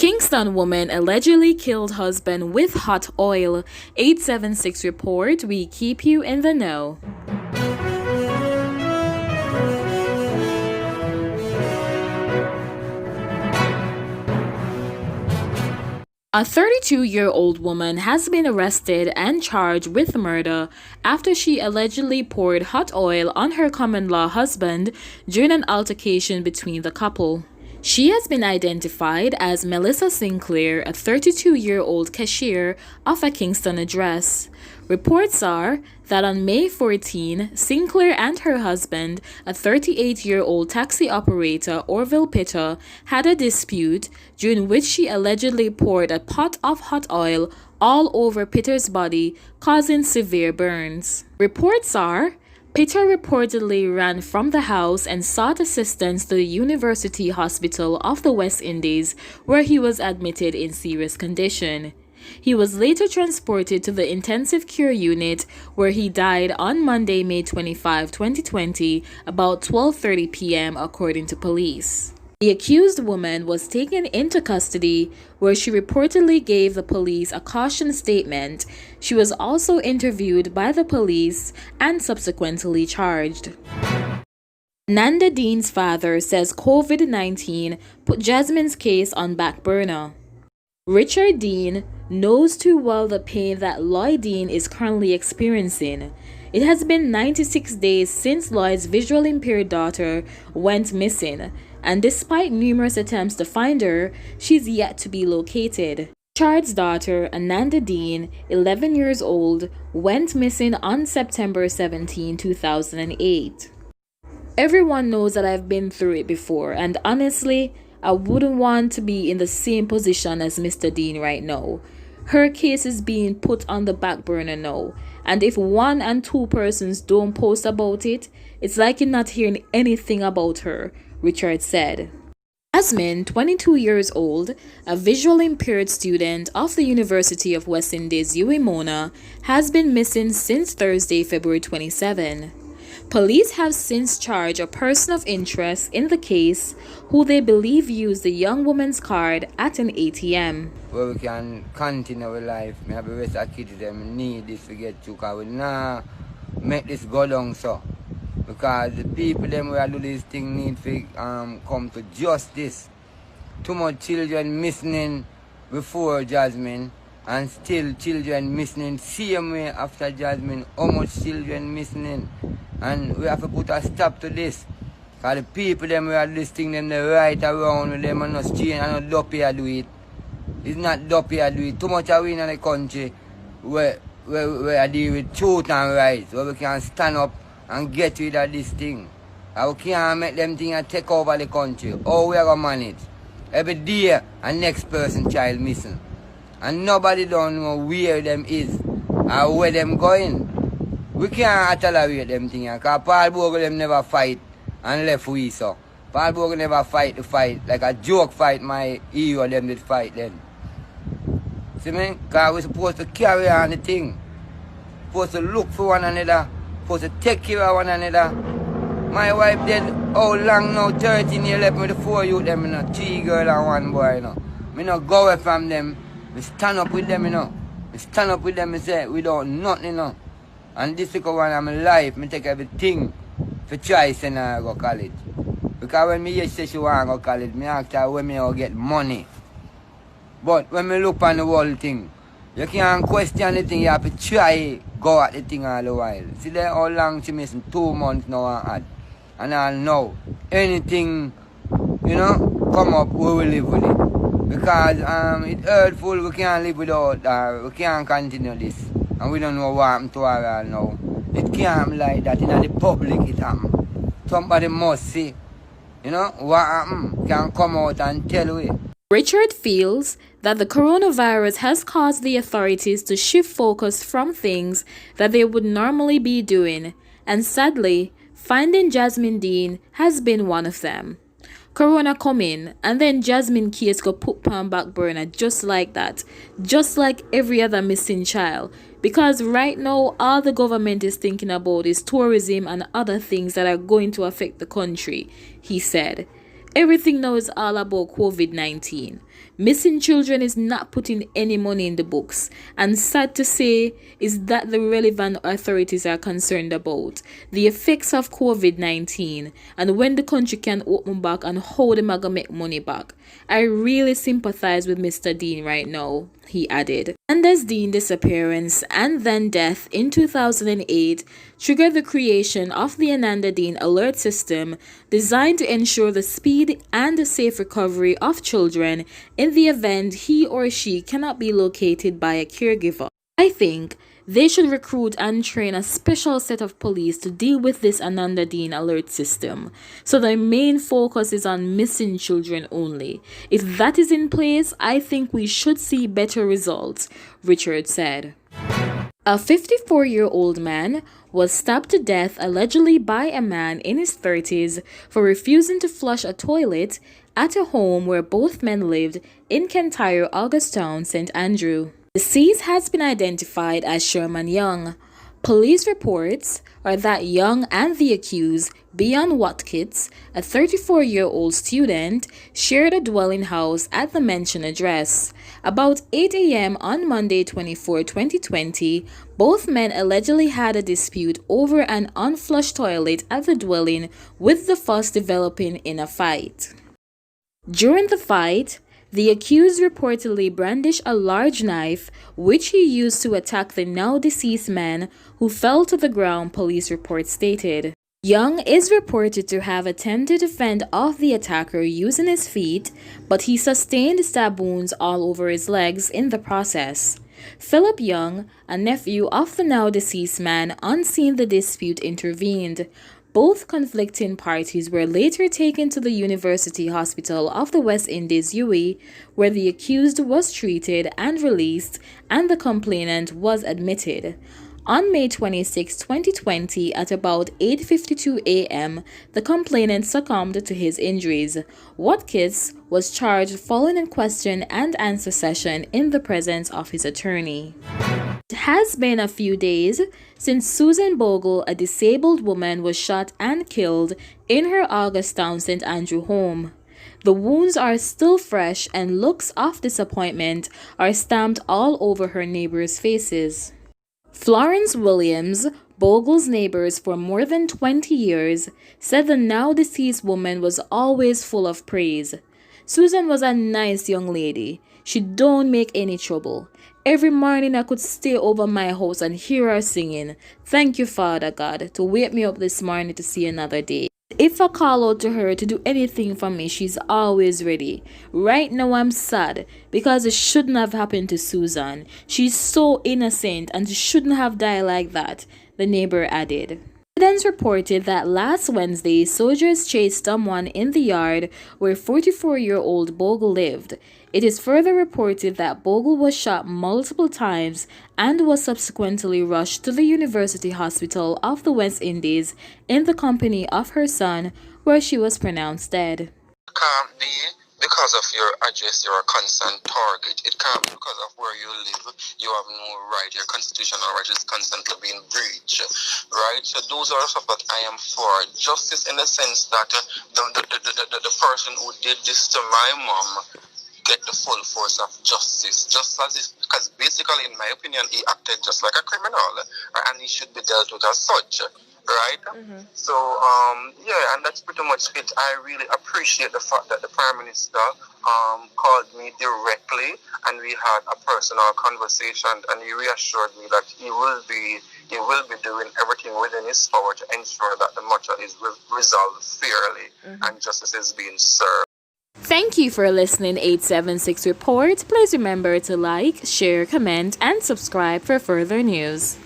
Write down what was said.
Kingston woman allegedly killed husband with hot oil. 876 report. We keep you in the know. A 32-year-old woman has been arrested and charged with murder after she allegedly poured hot oil on her common-law husband during an altercation between the couple. She has been identified as Melissa Sinclair, a 32-year-old cashier of a Kingston address. Reports are that on May 14, Sinclair and her husband, a 38-year-old taxi operator, Orville Pitter, had a dispute during which she allegedly poured a pot of hot oil all over Pitter's body, causing severe burns. Reports are Pitter reportedly ran from the house and sought assistance to the University Hospital of the West Indies, where he was admitted in serious condition. He was later transported to the intensive care unit, where he died on Monday, May 25, 2020, about 12:30 p.m., according to police. The accused woman was taken into custody, where she reportedly gave the police a caution statement. She was also interviewed by the police and subsequently charged. Nanda Deen's father says COVID-19 put Jasmine's case on back burner. Richard Deen knows too well the pain that Lloyd Deen is currently experiencing. It has been 96 days since Lloyd's visually impaired daughter went missing, and despite numerous attempts to find her, she's yet to be located. Richard's daughter, Ananda Deen, 11 years old, went missing on September 17, 2008. Everyone knows that I've been through it before, and honestly, I wouldn't want to be in the same position as Mr. Deen right now. Her case is being put on the back burner now, and if 1 and 2 persons don't post about it, it's like you're not hearing anything about her, Richard said. Jasmine, 22 years old, a visually impaired student of the University of West Indies, UWI-Mona, has been missing since Thursday, February 27. Police have since charged a person of interest in the case who they believe used the young woman's card at an ATM. Where we can continue our life, we have the rest of the kids them need this to get to, because we nah make this go down so. Because the people them who do this thing need to come to justice. Too much children missing before Jasmine, and still children missing same way after Jasmine. How much children missing? And we have to put a stop to this. Because the people them who do this thing them they right around with them and not strange and not dopey do it. It's not dopey do it. Too much of we in the country where I deal with truth and rights, where we can stand up and get rid of this thing. And we can't make them things take over the country. How we are going to manage? Every day a next person child missing. And nobody don't know where them is or where them going. We can't tolerate them things. Because Paul Bogle them never fight and left we so. Paul Bogle never fight the fight. Like a joke fight my hero them did fight then. See me? Because we're supposed to carry on the thing. Supposed to look for one another. Supposed to take care of one another. My wife dead how long now? 13 years left with the 4 youth them, you know, 3 girls and 1 boy, you know. Me not go away from them. We stand up with them, you know. We stand up with them and say we don't nothing, you know. And this is one of my life, me take everything for try send her go college. Because when me hear say she want to go college, me ask her when me will get money. But when me look on the whole thing, you can't question the thing, you have to try go at the thing all the while. See there how long she missing 2 months now and add. And I'll know anything, you know, come up, we will live with it. Because it's hurtful, we can't live without her, we can't continue this. And we don't know what happened to her now. It can't be like that, in the public it happened. Somebody must see, you know, what happened, can come out and tell we. Richard feels that the coronavirus has caused the authorities to shift focus from things that they would normally be doing, and sadly, finding Jasmine Deen has been one of them. Corona come in, and then Jasmine case go put on back burner just like that, just like every other missing child. Because right now, all the government is thinking about is tourism and other things that are going to affect the country, he said. Everything now is all about COVID-19. Missing children is not putting any money in the books, and sad to say is that the relevant authorities are concerned about the effects of COVID-19 and when the country can open back and how them are gonna make money back. I really sympathize with Mr. Deen right now, he added. Anders Deen's disappearance and then death in 2008 triggered the creation of the Ananda Deen alert system designed to ensure the speed and the safe recovery of children in the event he or she cannot be located by a caregiver. I think they should recruit and train a special set of police to deal with this Ananda Deen alert system, so their main focus is on missing children only. If that is in place, I think we should see better results, Richard said. A 54-year-old man was stabbed to death allegedly by a man in his 30s for refusing to flush a toilet at a home where both men lived in Kintyre, Augustown, St. Andrew. The deceased has been identified as Sherman Young. Police reports are that Young and the accused, Beyond Watkins, a 34-year-old student, shared a dwelling house at the mentioned address. About 8 a.m. on Monday, 2020, both men allegedly had a dispute over an unflushed toilet at the dwelling, with the fuss developing in a fight. During the fight, the accused reportedly brandished a large knife, which he used to attack the now deceased man, who fell to the ground, police reports stated. Young is reported to have attempted to fend off the attacker using his feet, but he sustained stab wounds all over his legs in the process. Philip Young, a nephew of the now deceased man, unseen the dispute, intervened. Both conflicting parties were later taken to the University Hospital of the West Indies, UAE, where the accused was treated and released, and the complainant was admitted. On May 26, 2020, at about 8:52 a.m., the complainant succumbed to his injuries. Watkins was charged following a question and answer session in the presence of his attorney. It has been a few days since Susan Bogle, a disabled woman, was shot and killed in her Augustown St. Andrew home. The wounds are still fresh and looks of disappointment are stamped all over her neighbors' faces. Florence Williams, Bogle's neighbors for more than 20 years, said the now deceased woman was always full of praise. Susan was a nice young lady. She don't make any trouble. Every morning I could stay over my house and hear her singing, "Thank you, Father God, to wake me up this morning to see another day." If I call out to her to do anything for me, she's always ready. Right now I'm sad because it shouldn't have happened to Susan. She's so innocent and she shouldn't have died like that, the neighbor added. Evidence reported that last Wednesday, soldiers chased someone in the yard where 44-year-old Bogle lived. It is further reported that Bogle was shot multiple times and was subsequently rushed to the University Hospital of the West Indies in the company of her son, where she was pronounced dead. Can't be because of your address, you're a constant target. It can't be because of where you live. You have no right. Your constitutional right is constantly being breached, right? So those are stuff that I am for. Justice in the sense that the person who did this to my mom get the full force of justice, just as is, because basically, in my opinion, he acted just like a criminal, and he should be dealt with as such, right? So, yeah, and that's pretty much it. I really appreciate the fact that the Prime Minister called me directly, and we had a personal conversation, and he reassured me that he will be doing everything within his power to ensure that the matter is resolved fairly and justice is being served. Thank you for listening 876 Report. Please remember to like, share, comment, and subscribe for further news.